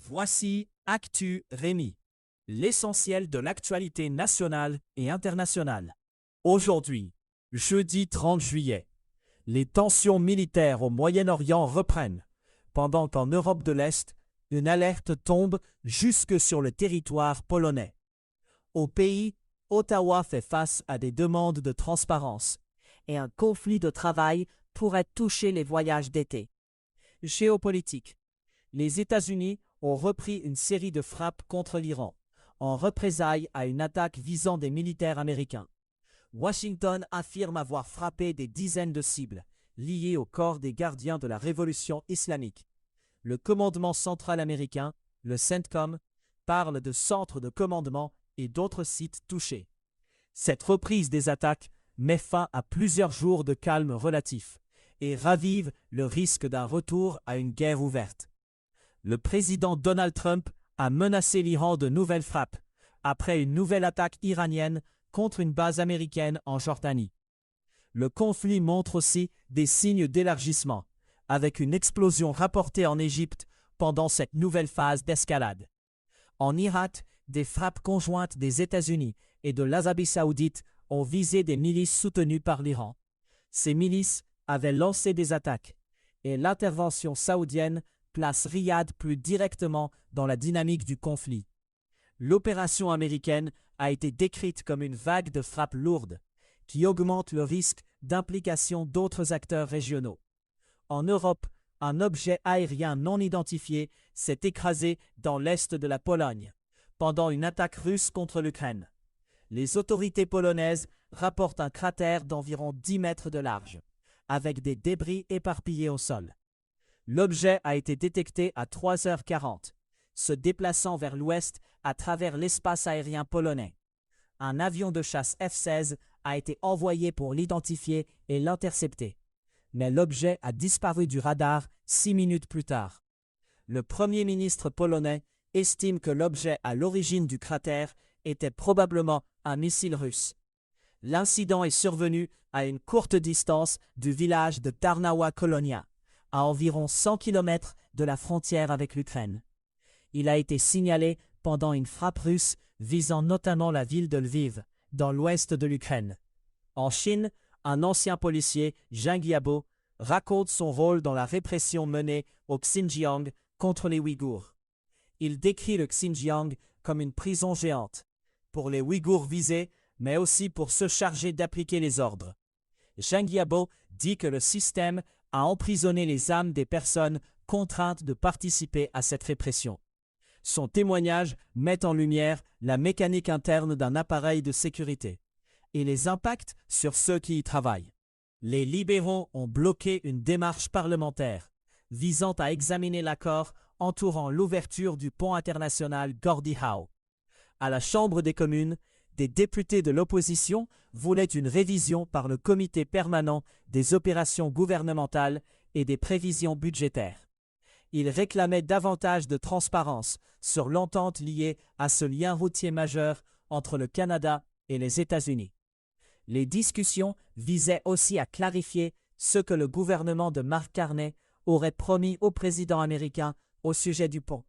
Voici Actu Rémi, l'essentiel de l'actualité nationale et internationale. Aujourd'hui, jeudi 30 juillet, les tensions militaires au Moyen-Orient reprennent, pendant qu'en Europe de l'Est, une alerte tombe jusque sur le territoire polonais. Au pays, Ottawa fait face à des demandes de transparence et un conflit de travail pourrait toucher les voyages d'été. Géopolitique. Les États-Unis ont repris une série de frappes contre l'Iran, en représailles à une attaque visant des militaires américains. Washington affirme avoir frappé des dizaines de cibles liées au corps des gardiens de la révolution islamique. Le commandement central américain, le CENTCOM, parle de centres de commandement et d'autres sites touchés. Cette reprise des attaques met fin à plusieurs jours de calme relatif et ravive le risque d'un retour à une guerre ouverte. Le président Donald Trump a menacé l'Iran de nouvelles frappes après une nouvelle attaque iranienne contre une base américaine en Jordanie. Le conflit montre aussi des signes d'élargissement, avec une explosion rapportée en Égypte pendant cette nouvelle phase d'escalade. En Irak, des frappes conjointes des États-Unis et de l'Arabie saoudite ont visé des milices soutenues par l'Iran. Ces milices avaient lancé des attaques, et l'intervention saoudienne place Riyad plus directement dans la dynamique du conflit. L'opération américaine a été décrite comme une vague de frappes lourdes, qui augmente le risque d'implication d'autres acteurs régionaux. En Europe, un objet aérien non identifié s'est écrasé dans l'est de la Pologne, pendant une attaque russe contre l'Ukraine. Les autorités polonaises rapportent un cratère d'environ 10 mètres de large, avec des débris éparpillés au sol. L'objet a été détecté à 3h40, se déplaçant vers l'ouest à travers l'espace aérien polonais. Un avion de chasse F-16 a été envoyé pour l'identifier et l'intercepter, mais l'objet a disparu du radar 6 minutes plus tard. Le Premier ministre polonais estime que l'objet à l'origine du cratère était probablement un missile russe. L'incident est survenu à une courte distance du village de Tarnawa-Kolonia, à environ 100 km de la frontière avec l'Ukraine. Il a été signalé pendant une frappe russe visant notamment la ville de Lviv, dans l'ouest de l'Ukraine. En Chine, un ancien policier, Zhang Yabo, raconte son rôle dans la répression menée au Xinjiang contre les Ouïghours. Il décrit le Xinjiang comme une prison géante, pour les Ouïghours visés, mais aussi pour ceux chargés d'appliquer les ordres. Zhang Yabo dit que le système a emprisonné les âmes des personnes contraintes de participer à cette répression. Son témoignage met en lumière la mécanique interne d'un appareil de sécurité et les impacts sur ceux qui y travaillent. Les libéraux ont bloqué une démarche parlementaire visant à examiner l'accord entourant l'ouverture du pont international Gordie Howe. À la Chambre des communes, des députés de l'opposition voulaient une révision par le Comité permanent des opérations gouvernementales et des prévisions budgétaires. Ils réclamaient davantage de transparence sur l'entente liée à ce lien routier majeur entre le Canada et les États-Unis. Les discussions visaient aussi à clarifier ce que le gouvernement de Mark Carney aurait promis au président américain au sujet du pont.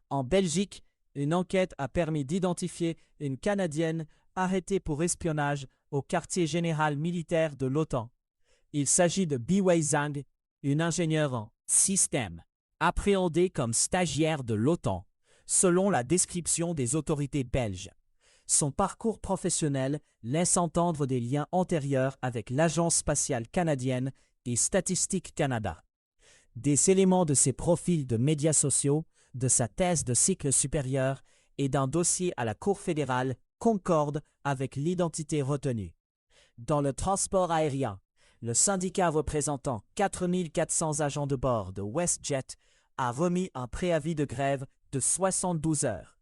En Belgique, une enquête a permis d'identifier une Canadienne arrêtée pour espionnage au quartier général militaire de l'OTAN. Il s'agit de Biwei Zhang, une ingénieure en système, appréhendée comme stagiaire de l'OTAN, selon la description des autorités belges. Son parcours professionnel laisse entendre des liens antérieurs avec l'Agence spatiale canadienne et Statistique Canada. Des éléments de ses profils de médias sociaux, de sa thèse de cycle supérieur et d'un dossier à la Cour fédérale concordent avec l'identité retenue. Dans le transport aérien, le syndicat représentant 4400 agents de bord de WestJet a remis un préavis de grève de 72 heures.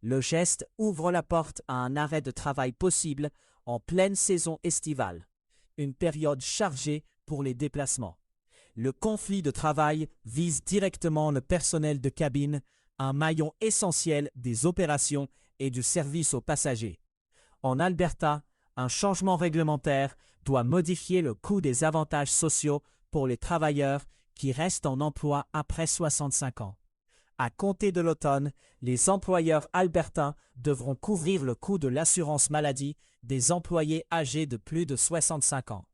Le geste ouvre la porte à un arrêt de travail possible en pleine saison estivale, une période chargée pour les déplacements. Le conflit de travail vise directement le personnel de cabine, un maillon essentiel des opérations et du service aux passagers. En Alberta, un changement réglementaire doit modifier le coût des avantages sociaux pour les travailleurs qui restent en emploi après 65 ans. À compter de l'automne, les employeurs albertains devront couvrir le coût de l'assurance maladie des employés âgés de plus de 65 ans.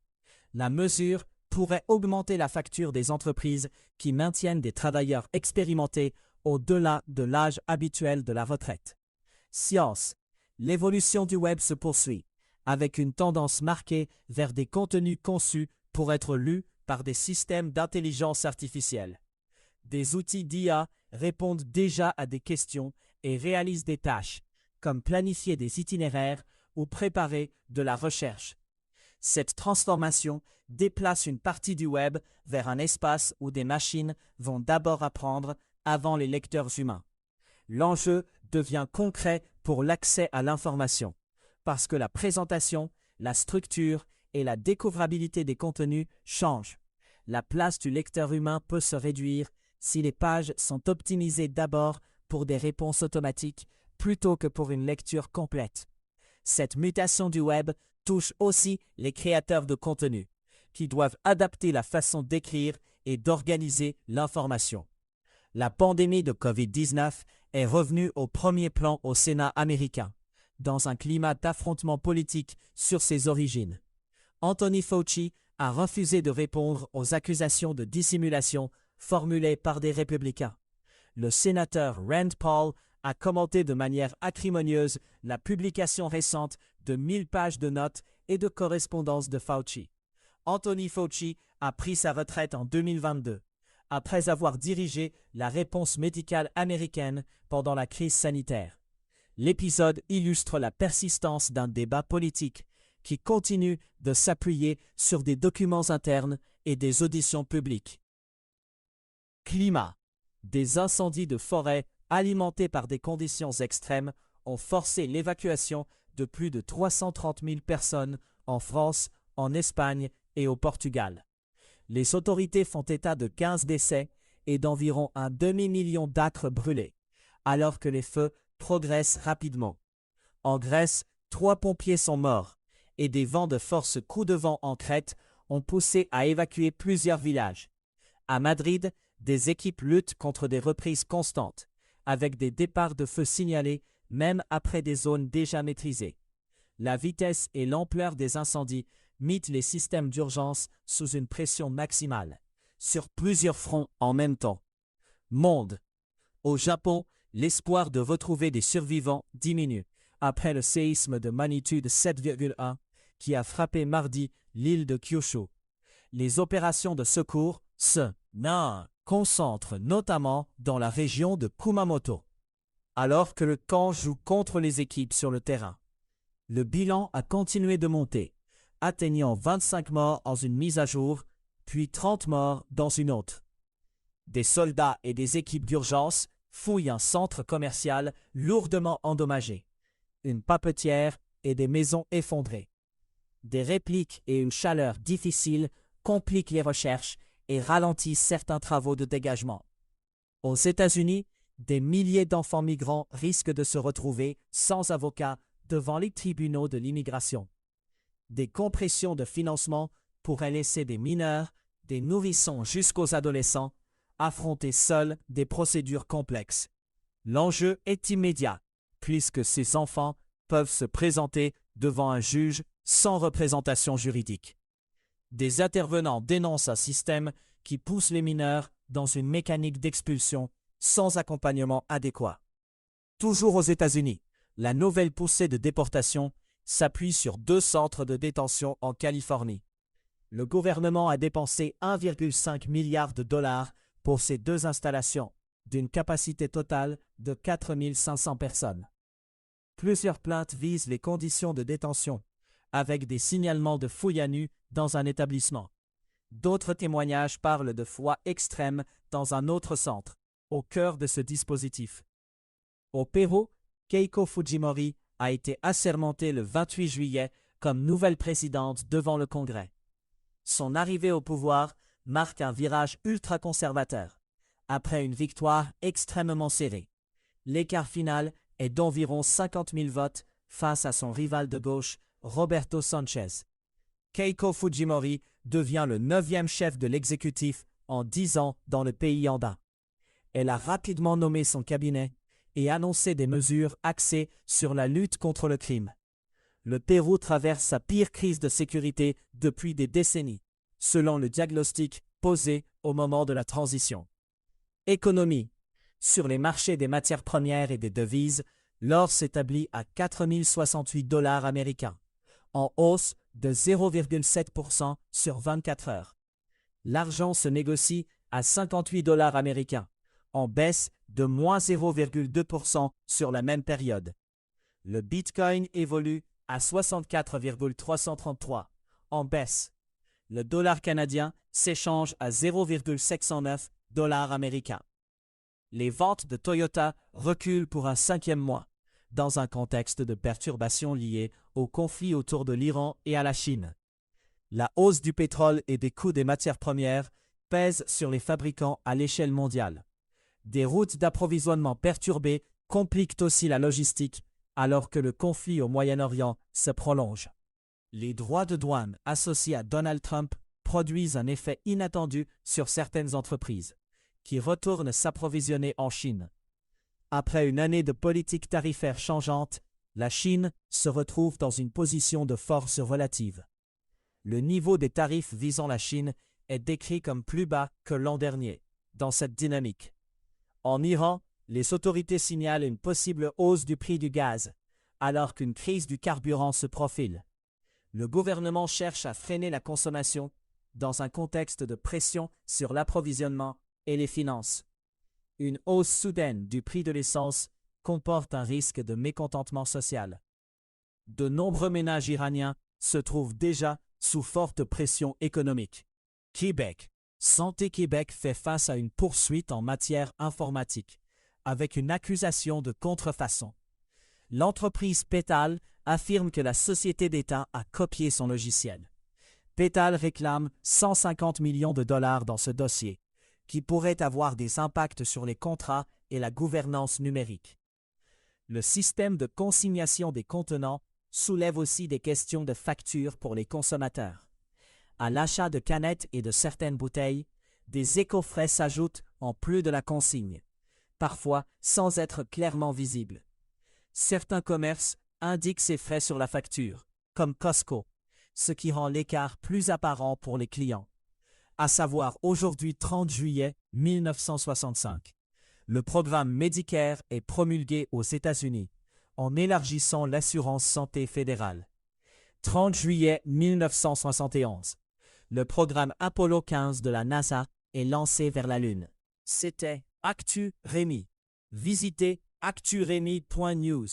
La mesure pourrait augmenter la facture des entreprises qui maintiennent des travailleurs expérimentés au-delà de l'âge habituel de la retraite. Science. L'évolution du web se poursuit, avec une tendance marquée vers des contenus conçus pour être lus par des systèmes d'intelligence artificielle. Des outils d'IA répondent déjà à des questions et réalisent des tâches, comme planifier des itinéraires ou préparer de la recherche. Cette transformation déplace une partie du web vers un espace où des machines vont d'abord apprendre avant les lecteurs humains. L'enjeu devient concret pour l'accès à l'information, parce que la présentation, la structure et la découvrabilité des contenus changent. La place du lecteur humain peut se réduire si les pages sont optimisées d'abord pour des réponses automatiques plutôt que pour une lecture complète. Cette mutation du web touche aussi les créateurs de contenu, qui doivent adapter la façon d'écrire et d'organiser l'information. La pandémie de COVID-19 est revenue au premier plan au Sénat américain, dans un climat d'affrontement politique sur ses origines. Anthony Fauci a refusé de répondre aux accusations de dissimulation formulées par des républicains. Le sénateur Rand Paul a commenté de manière acrimonieuse la publication récente de 1000 pages de notes et de correspondances de Fauci. Anthony Fauci a pris sa retraite en 2022, après avoir dirigé la réponse médicale américaine pendant la crise sanitaire. L'épisode illustre la persistance d'un débat politique qui continue de s'appuyer sur des documents internes et des auditions publiques. Climat. Des incendies de forêt alimentés par des conditions extrêmes ont forcé l'évacuation de plus de 330 000 personnes en France, en Espagne et au Portugal. Les autorités font état de 15 décès et d'environ un demi-million d'acres brûlés, alors que les feux progressent rapidement. En Grèce, 3 pompiers sont morts et des vents de force coups de vent en Crète ont poussé à évacuer plusieurs villages. À Madrid, des équipes luttent contre des reprises constantes, avec des départs de feu signalés même après des zones déjà maîtrisées. La vitesse et l'ampleur des incendies mettent les systèmes d'urgence sous une pression maximale, sur plusieurs fronts en même temps. Monde. Au Japon, l'espoir de retrouver des survivants diminue après le séisme de magnitude 7,1 qui a frappé mardi l'île de Kyushu. Les opérations de secours se concentrent notamment dans la région de Kumamoto, alors que le temps joue contre les équipes sur le terrain. Le bilan a continué de monter, atteignant 25 morts dans une mise à jour, puis 30 morts dans une autre. Des soldats et des équipes d'urgence fouillent un centre commercial lourdement endommagé, une papetière et des maisons effondrées. Des répliques et une chaleur difficile compliquent les recherches et ralentissent certains travaux de dégagement. Aux États-Unis, des milliers d'enfants migrants risquent de se retrouver sans avocat devant les tribunaux de l'immigration. Des compressions de financement pourraient laisser des mineurs, des nourrissons jusqu'aux adolescents, affronter seuls des procédures complexes. L'enjeu est immédiat, puisque ces enfants peuvent se présenter devant un juge sans représentation juridique. Des intervenants dénoncent un système qui pousse les mineurs dans une mécanique d'expulsion sans accompagnement adéquat. Toujours aux États-Unis, la nouvelle poussée de déportation s'appuie sur 2 centres de détention en Californie. Le gouvernement a dépensé 1,5 milliard de dollars pour ces 2 installations, d'une capacité totale de 4 500 personnes. Plusieurs plaintes visent les conditions de détention, avec des signalements de fouilles à nu dans un établissement. D'autres témoignages parlent de froid extrême dans un autre centre, au cœur de ce dispositif. Au Pérou, Keiko Fujimori a été assermentée le 28 juillet comme nouvelle présidente devant le Congrès. Son arrivée au pouvoir marque un virage ultra-conservateur, après une victoire extrêmement serrée. L'écart final est d'environ 50 000 votes face à son rival de gauche, Roberto Sanchez. Keiko Fujimori devient le 9e chef de l'exécutif en 10 ans dans le pays andin. Elle a rapidement nommé son cabinet et annoncé des mesures axées sur la lutte contre le crime. Le Pérou traverse sa pire crise de sécurité depuis des décennies, selon le diagnostic posé au moment de la transition. Économie. Sur les marchés des matières premières et des devises, l'or s'établit à 4 068 $ américains, en hausse de 0,7% sur 24 heures. L'argent se négocie à 58 $ américains, en baisse de moins 0,2% sur la même période. Le Bitcoin évolue à 64,333, en baisse. Le dollar canadien s'échange à 0,709 $ américains. Les ventes de Toyota reculent pour un 5e mois, dans un contexte de perturbations liées au conflit autour de l'Iran et à la Chine. La hausse du pétrole et des coûts des matières premières pèse sur les fabricants à l'échelle mondiale. Des routes d'approvisionnement perturbées compliquent aussi la logistique, alors que le conflit au Moyen-Orient se prolonge. Les droits de douane associés à Donald Trump produisent un effet inattendu sur certaines entreprises, qui retournent s'approvisionner en Chine. Après une année de politique tarifaire changeante, la Chine se retrouve dans une position de force relative. Le niveau des tarifs visant la Chine est décrit comme plus bas que l'an dernier, dans cette dynamique. En Iran, les autorités signalent une possible hausse du prix du gaz, alors qu'une crise du carburant se profile. Le gouvernement cherche à freiner la consommation dans un contexte de pression sur l'approvisionnement et les finances. Une hausse soudaine du prix de l'essence comporte un risque de mécontentement social. De nombreux ménages iraniens se trouvent déjà sous forte pression économique. Québec. Santé Québec fait face à une poursuite en matière informatique, avec une accusation de contrefaçon. L'entreprise Pétale affirme que la société d'État a copié son logiciel. Pétale réclame 150 millions de dollars dans ce dossier, qui pourrait avoir des impacts sur les contrats et la gouvernance numérique. Le système de consignation des contenants soulève aussi des questions de facture pour les consommateurs. À l'achat de canettes et de certaines bouteilles, des écofrais s'ajoutent en plus de la consigne, parfois sans être clairement visibles. Certains commerces indiquent ces frais sur la facture, comme Costco, ce qui rend l'écart plus apparent pour les clients. À savoir aujourd'hui 30 juillet 1965. Le programme Medicare est promulgué aux États-Unis, en élargissant l'assurance santé fédérale. 30 juillet 1971. Le programme Apollo 15 de la NASA est lancé vers la Lune. C'était Actu Rémi. Visitez acturemi.news.